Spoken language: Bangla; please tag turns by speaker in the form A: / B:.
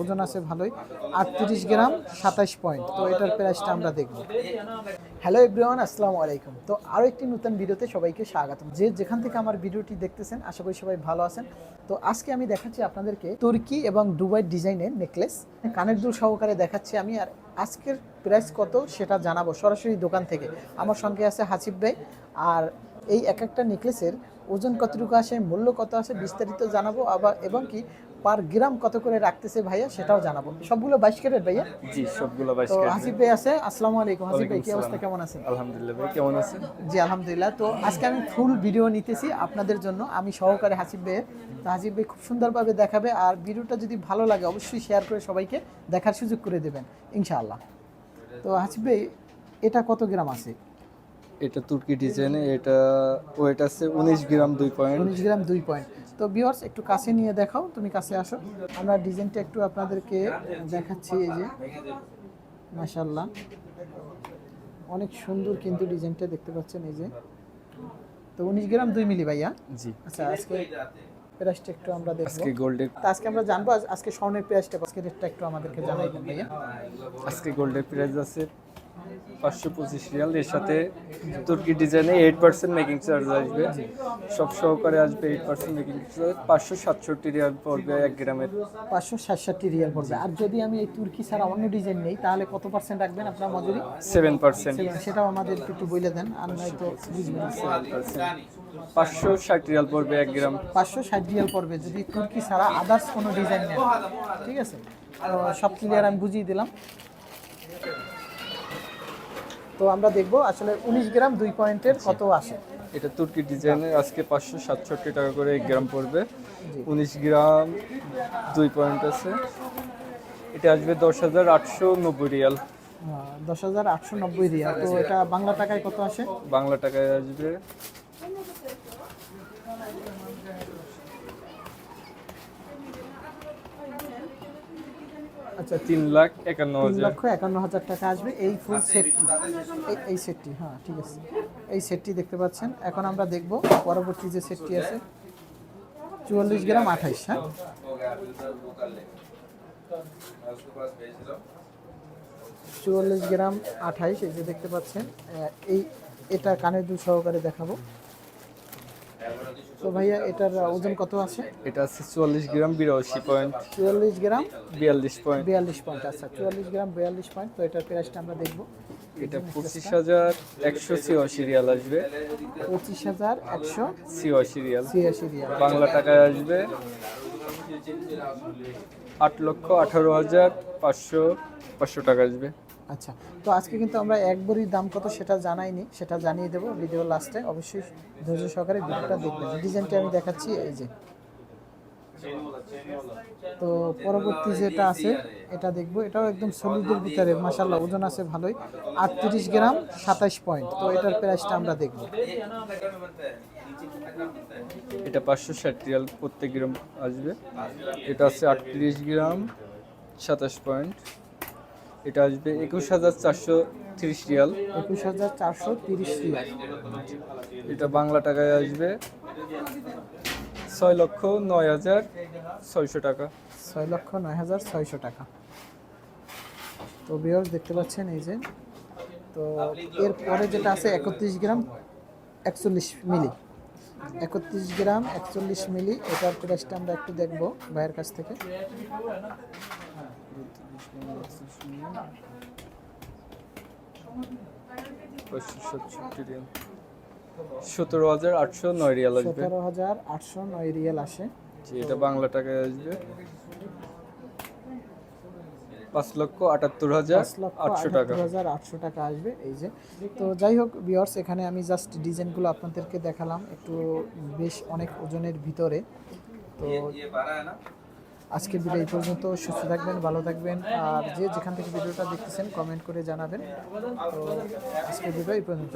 A: ওজন আছে ভালোই, 38 গ্রাম 27 পয়েন্ট। তো এটার প্রাইসটা আমরা দেখব। হ্যালো এভরিওয়ান, আসসালামু আলাইকুম। তো আরও একটি নতুন ভিডিওতে সবাইকে স্বাগতম। যে যেখান থেকে আমার ভিডিওটি দেখতেছেন আশা করি সবাই ভালো আছেন। তো আজকে আমি দেখাচ্ছি আপনাদেরকে তুর্কি এবং দুবাই ডিজাইনের নেকলেস, কানের দুল সহকারে দেখাচ্ছি আমি। আর আজকের প্রাইস কত সেটা জানাবো সরাসরি দোকান থেকে। আমার সঙ্গে আছে হাসিব ভাই। আর এই এক একটা নেকলেসের ওজন কতটুকু আসে, মূল্য কত আছে বিস্তারিত জানাবো। আবার এবং কি পার গ্রাম কত করে রাখতেছে ভাইয়া সেটাও জানাবো। সবগুলো 22 ক্যারেট ভাইয়া?
B: জি, সবগুলো 22
A: তো
B: ক্যারেট।
A: হাসিব ভাই আছে। আসসালামু আলাইকুম হাসিব ভাই, কি অবস্থা, কেমন আছেন?
B: আলহামদুলিল্লাহ ভাই, কেমন আছেন?
A: জি আলহামদুলিল্লাহ। তো আজকে আমি ফুল ভিডিও নিতেছি আপনাদের জন্য, আমি সহকারে হাসিব ভাইয়ের। তো হাসিব ভাই খুব সুন্দরভাবে দেখাবে। আর ভিডিওটা যদি ভালো লাগে অবশ্যই শেয়ার করে সবাইকে দেখার সুযোগ করে দেবেন ইনশাআল্লাহ। তো হাসিব ভাই, এটা কত গ্রাম আছে?
B: এটা তুর্কি ডিজাইনে, এটা ওয়েট আছে 19 গ্রাম 2 পয়েন্ট।
A: 19 গ্রাম 2 পয়েন্ট। তো ভিউয়ার্স একটু কাছে নিয়ে দেখাও, তুমি কাছে আসো। আমরা ডিজাইনটা একটু আপনাদেরকে দেখাচ্ছি। এই যে মাশাআল্লাহ অনেক সুন্দর কিন্তু ডিজাইনটা দেখতে পাচ্ছেন। এই যে তো 19 গ্রাম 2 মিলি ভাইয়া।
B: জি।
A: আচ্ছা, আজকে প্রাইসটা একটু আমরা দেখব।
B: আজকে গোল্ডের
A: তো আজকে আমরা জানবো আজকে স্বর্ণের প্রাইসটা, আজকে রেটটা একটু আমাদেরকে জানাইবেন ভাইয়া।
B: আজকে গোল্ডের প্রাইস আছে 525 রিয়াল। এর সাথে তুর্কি ডিজাইনে 8% মেকিং চার্জ আসবে, সব সহকারে আসবে 8% মেকিং চার্জ। 567 রিয়াল পড়বে 1 গ্রামের।
A: 567 রিয়াল পড়বে। আর যদি আমি এই তুর্কি ছাড়া অন্য ডিজাইন নেই তাহলে কত পার্সেন্ট রাখবেন আপনার মজুরি?
B: 7%।
A: সেটাও আমাদের একটু বলে দেন, আর নয়তো বুঝবেন।
B: 560 রিয়াল পড়বে 1 গ্রাম।
A: 560 রিয়াল পড়বে যদি তুর্কি ছাড়া আদার্স কোনো ডিজাইন নেন। ঠিক আছে, তো সব ক্লিয়ার আমি বুঝিয়ে দিলাম। তো আমরা দেখবো আসলে 19 গ্রাম 2 পয়েন্টের কত আসে।
B: এটা তুর্কি ডিজাইনের আজকে 567 টাকা করে 1 গ্রাম পড়বে। 19 গ্রাম 2 পয়েন্ট আছে, এটা আসবে 10,890 রিয়াল।
A: 10,890 রিয়াল। তো এটা বাংলা টাকায় কত আসে?
B: বাংলা টাকায় আসবে
A: আচ্ছা
B: 3,51,000
A: টাকা আসবে এই ফুল সেটটি। এই সেটটি, হ্যাঁ ঠিক আছে, এই সেটটি দেখতে পাচ্ছেন। এখন আমরা দেখব পরবর্তী যে সেটটি আছে 44 গ্রাম 28। হ্যাঁ 44 গ্রাম 28, এই যে দেখতে পাচ্ছেন। এটা কানের দুল সহকারে দেখাবো। তো ভাইয়া এটার ওজন কত আছে?
B: এটা আছে 44 গ্রাম 82 পয়েন্ট।
A: 44 গ্রাম
B: 42 পয়েন্ট।
A: 42 পয়েন্ট। আচ্ছা 44 গ্রাম 42 পয়েন্ট। তো এটার প্রাইসটা আমরা দেখব।
B: এটা 25,186 রিয়াল আসবে।
A: 25,186
B: রিয়াল
A: রিয়াল।
B: বাংলা টাকায় আসবে 8,18,500 টাকা আসবে।
A: আচ্ছা, তো আজকে কিন্তু আমরা এক ভরির দাম কত সেটা জানাইনি, সেটা জানিয়ে দেবো ভিডিও লাস্টে। অবশ্যই ধৈর্য সহকারে ভিডিওটা দেখবেন। ডিজাইনটা আমি দেখাচ্ছি এই যে। তো পরবর্তী যেটা আছে এটা দেখবো। এটাও একদম সলিডের ভিতরে মাশাআল্লাহ ওজন আছে ভালোই, 38 গ্রাম 27 পয়েন্ট। তো এটার প্রাইসটা আমরা দেখব।
B: এটা 560 রিয়াল প্রত্যেক গ্রাম আসবে। এটা আছে 38 গ্রাম 27 পয়েন্ট। এটা আসবে 21,430 রিয়াল।
A: 21,430 রিয়াল।
B: এটা বাংলা টাকায় আসবে 6,09,600 টাকা।
A: 6,09,600 টাকা। তো ভিউয়ার্স দেখতে পাচ্ছেন এই যে। তো এরপরে যেটা আছে 31 গ্রাম 41 মিলি। 31 গ্রাম 41 মিলি। এটার প্রাইসটা আমরা একটু দেখবো ভাইয়ের কাছ থেকে।
B: রিয়াল 17,809 রিয়াল আসবে।
A: 17,809 রিয়াল আসে।
B: এটা বাংলা টাকায় আসবে 5,78,800 টাকা।
A: 5,78,800 টাকা আসবে এই যে। তো যাই হোক ভিউয়ার্স, এখানে আমি জাস্ট ডিজাইনগুলো আপনাদেরকে দেখালাম একটু বেশ অনেক ওজনের ভিতরে। তো আজকের ভিডিও এই পর্যন্ত। সুস্থ থাকবেন, ভালো থাকবেন। আর যে যেখান থেকে ভিডিওটা দেখতেছেন কমেন্ট করে জানাবেন। তো আজকের ভিডিও এই পর্যন্ত।